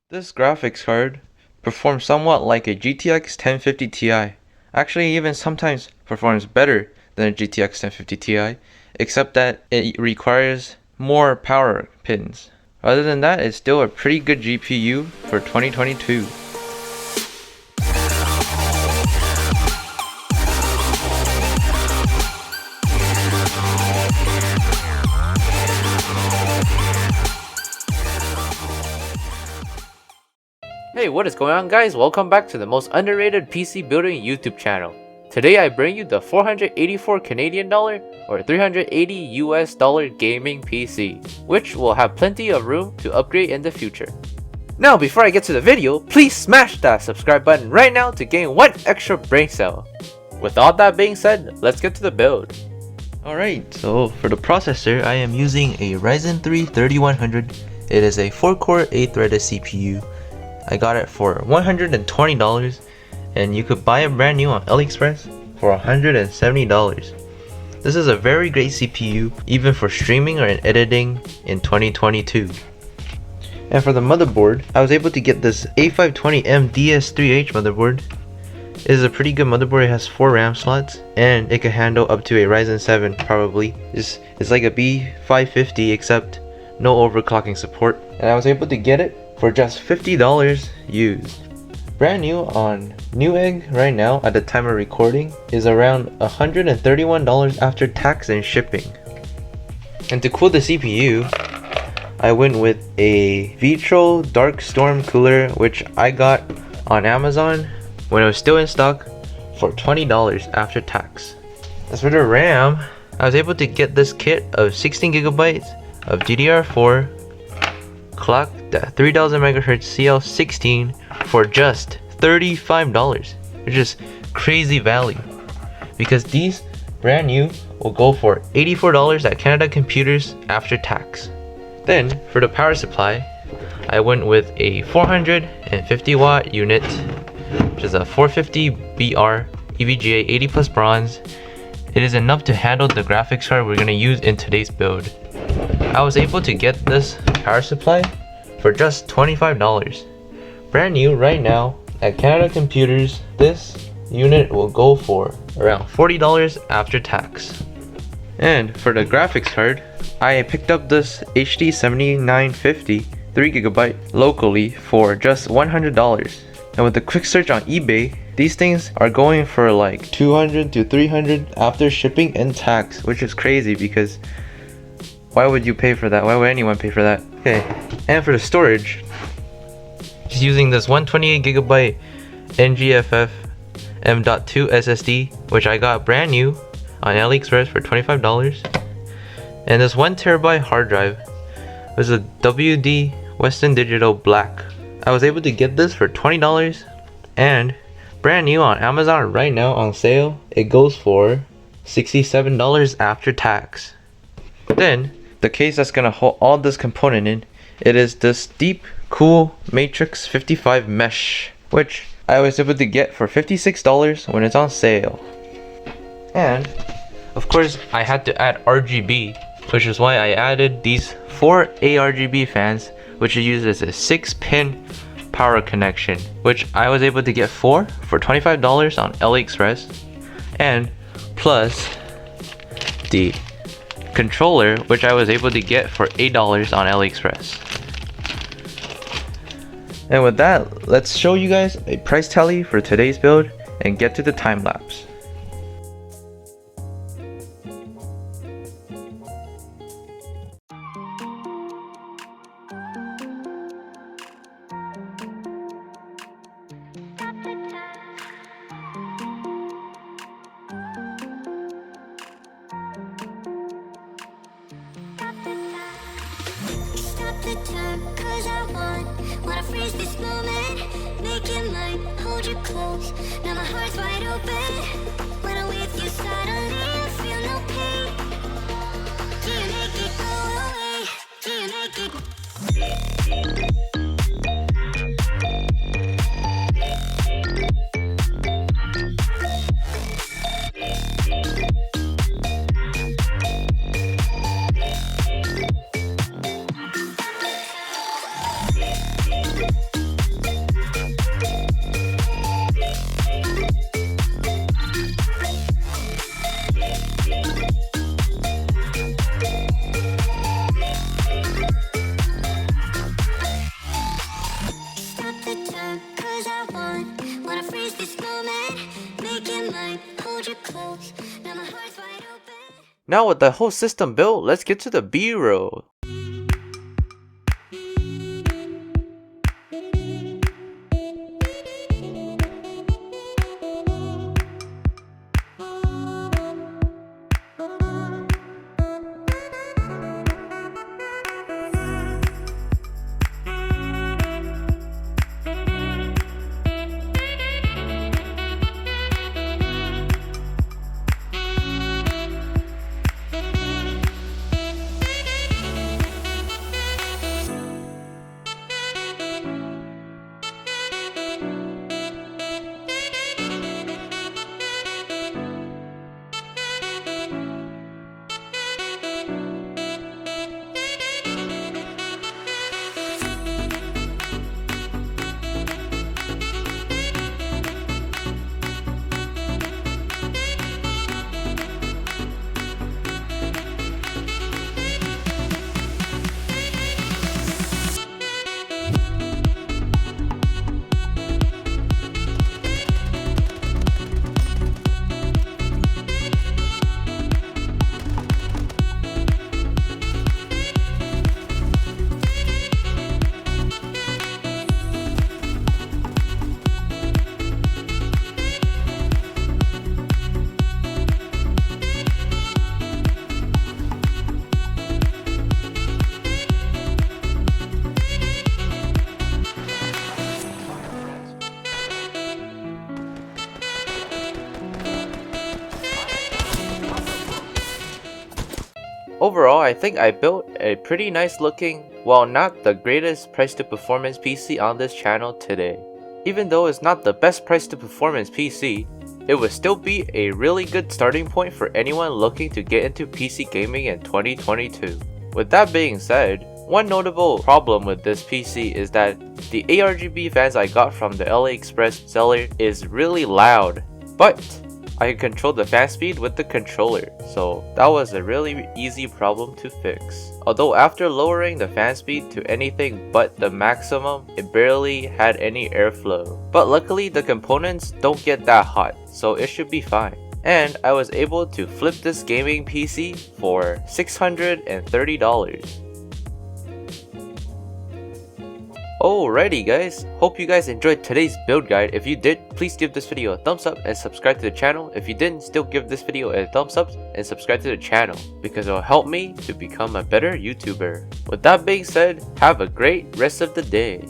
This graphics card performs somewhat like a GTX 1050 Ti. Actually, even sometimes performs better than a GTX 1050 Ti, except that it requires more power pins. Other than that, it's still a pretty good GPU for 2022. Hey, what is going on, guys? Welcome back to the most underrated PC building YouTube channel. Today I bring you the 484 Canadian dollar or 380 US dollar gaming PC, which will have plenty of room to upgrade in the future. Now, before I get to the video, please smash that subscribe button right now to gain 1 extra brain cell. With all that being said, let's get to the build. Alright, so for the processor, I am using a Ryzen 3 3100. It is a 4-core 8-threaded CPU. I got it for $120, and you could buy it brand new on AliExpress for $170. This is a very great CPU, even for streaming or editing in 2022. And for the motherboard, I was able to get this A520M DS3H motherboard. It is a pretty good motherboard. It has 4 RAM slots, and it can handle up to a Ryzen 7 probably. It's like a B550 except no overclocking support. And I was able to get it for just $50 used. Brand new on Newegg right now at the time of recording is around $131 after tax and shipping. And to cool the CPU, I went with a Vitro Dark Storm cooler, which I got on Amazon when it was still in stock for $20 after tax. As for the RAM, I was able to get this kit of 16GB of DDR4 clocked at 3000 MHz CL16 for just $35, which is crazy value because these brand new will go for $84 at Canada Computers after tax. Then for the power supply, I went with a 450 watt unit, which is a 450 BR EVGA 80 plus bronze. It is enough to handle the graphics card we're going to use in today's build. I was able to get this power supply for just $25. Brand new right now at Canada Computers. This unit will go for around $40 after tax. And for the graphics card, I picked up this HD 7950 3GB locally for just $100. And with a quick search on eBay, these things are going for like $200 to $300 after shipping and tax, which is crazy because why would you pay for that? Why would anyone pay for that? Okay, and for the storage, just using this 128GB NGFF M.2 SSD, which I got brand new on AliExpress for $25. And this 1TB hard drive was a WD Western Digital Black. I was able to get this for $20 and brand new on Amazon right now on sale. It goes for $67 after tax. Then the case that's gonna hold all this component in, it is this Deep Cool Matrix 55 mesh, which I was able to get for $56 when it's on sale. And of course I had to add RGB, which is why I added these 4 ARGB fans, which uses a 6-pin power connection, which I was able to get for $25 on AliExpress, and plus the controller, which I was able to get for $8 on AliExpress. And with that, let's show you guys a price tally for today's build and get to the time lapse. The time, cause I wanna freeze this moment, make it mine, hold you close, now my heart's wide open, when I'm with you suddenly I feel no pain, do you make it go away, do you make it Now with the whole system built, let's get to the B-roll. Overall, I think I built a pretty nice looking, while not the greatest price to performance PC on this channel today. Even though it's not the best price to performance PC, it would still be a really good starting point for anyone looking to get into PC gaming in 2022. With that being said, one notable problem with this PC is that the ARGB fans I got from the AliExpress seller is really loud, but I can control the fan speed with the controller, so that was a really easy problem to fix. Although after lowering the fan speed to anything but the maximum, it barely had any airflow. But luckily the components don't get that hot, so it should be fine. And I was able to flip this gaming PC for $630. Alrighty guys, hope you guys enjoyed today's build guide. If you did, please give this video a thumbs up and subscribe to the channel. If you didn't, still give this video a thumbs up and subscribe to the channel because it will help me to become a better YouTuber. With that being said, have a great rest of the day.